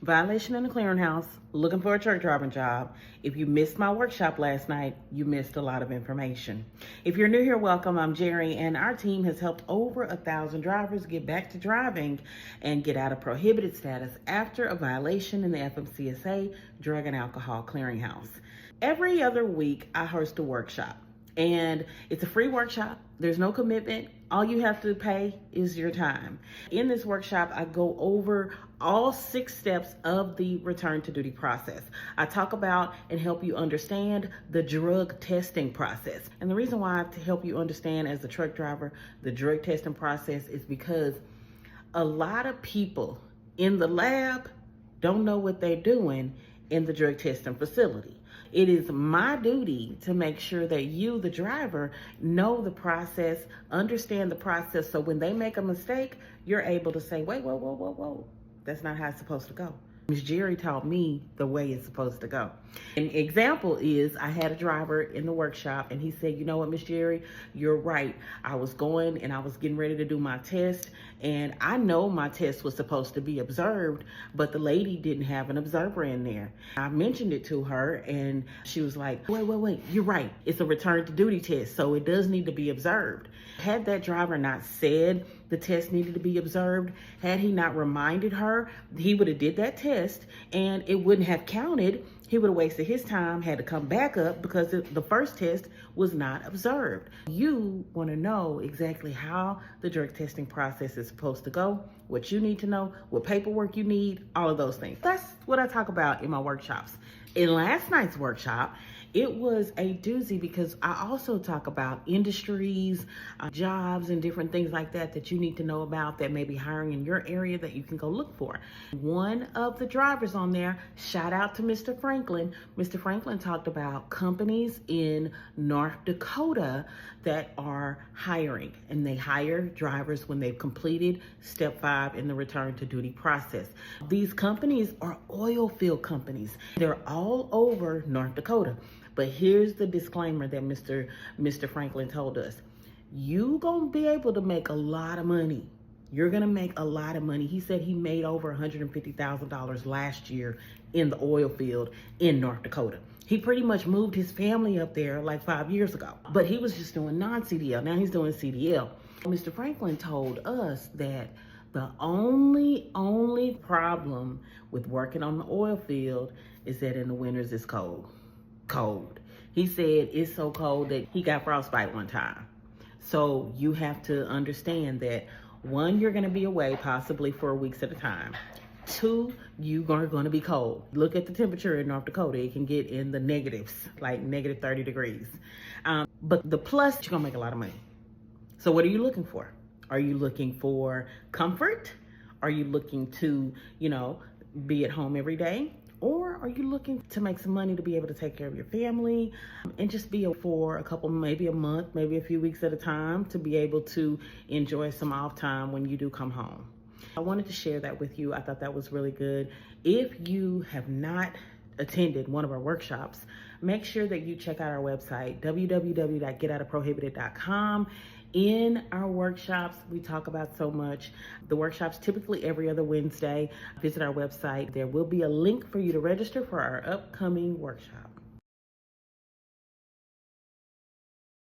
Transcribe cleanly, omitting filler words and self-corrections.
Violation in the Clearinghouse, looking for a truck driving job. If you missed my workshop last night, you missed a lot of information. If you're new here, welcome. I'm Jerri, and our team has helped over 1,000 drivers get back to driving and get out of prohibited status after a violation in the FMCSA Drug and Alcohol Clearinghouse. Every other week, I host a workshop, and it's a free workshop. There's no commitment. All you have to pay is your time. In this workshop, I go over all 6 steps of the return to duty process. I talk about and help you understand the drug testing process. And the reason why I have to help you understand as a truck driver, the drug testing process is because a lot of people in the lab don't know what they're doing in the drug testing facility. It is my duty to make sure that you, the driver, know the process, understand the process, so when they make a mistake, you're able to say, wait, whoa. That's not how it's supposed to go. Ms. Jerri taught me the way it's supposed to go. An example is I had a driver in the workshop and he said, you know what, Ms. Jerri, you're right. I was going and I was getting ready to do my test, and I know my test was supposed to be observed, but the lady didn't have an observer in there. I mentioned it to her and she was like, wait, you're right. It's a return to duty test, so it does need to be observed. Had that driver not said the test needed to be observed, had he not reminded her, he would have did that test and it wouldn't have counted. He would have wasted his time, had to come back up because the first test was not observed. You want to know exactly how the drug testing process is supposed to go, what you need to know, what paperwork you need, all of those things. That's what I talk about in my workshops. In last night's workshop, it was a doozy because I also talk about industries, jobs, and different things like that you need to know about that may be hiring in your area that you can go look for. One of the drivers on there, shout out to Mr. Franklin. Mr. Franklin talked about companies in North Dakota that are hiring, and they hire drivers when they've completed step 5 in the return to duty process. These companies are oil field companies. They're all over North Dakota. But here's the disclaimer that Mr. Franklin told us. You gonna be able to make a lot of money. You're gonna make a lot of money. He said he made over $150,000 last year in the oil field in North Dakota. He pretty much moved his family up there like 5 years ago, but he was just doing non-CDL. Now he's doing CDL. Mr. Franklin told us that the only problem with working on the oil field is that in the winters it's cold. He said it's so cold that he got frostbite one time. So you have to understand that 1, you're gonna be away possibly for weeks at a time. 2, you are gonna be cold. Look at the temperature in North Dakota. It can get in the negatives, like negative 30 degrees. But the plus, you're gonna make a lot of money. So what are you looking for? Are you looking for comfort? Are you looking to, be at home every day? Or are you looking to make some money to be able to take care of your family and just be for a couple, maybe a month, maybe a few weeks at a time, to be able to enjoy some off time when you do come home? I wanted to share that with you. I thought that was really good. If you have not attended one of our workshops, make sure that you check out our website, www.getoutofprohibited.com. In our workshops, we talk about so much. The workshops typically every other Wednesday. Visit our website. There will be a link for you to register for our upcoming workshop.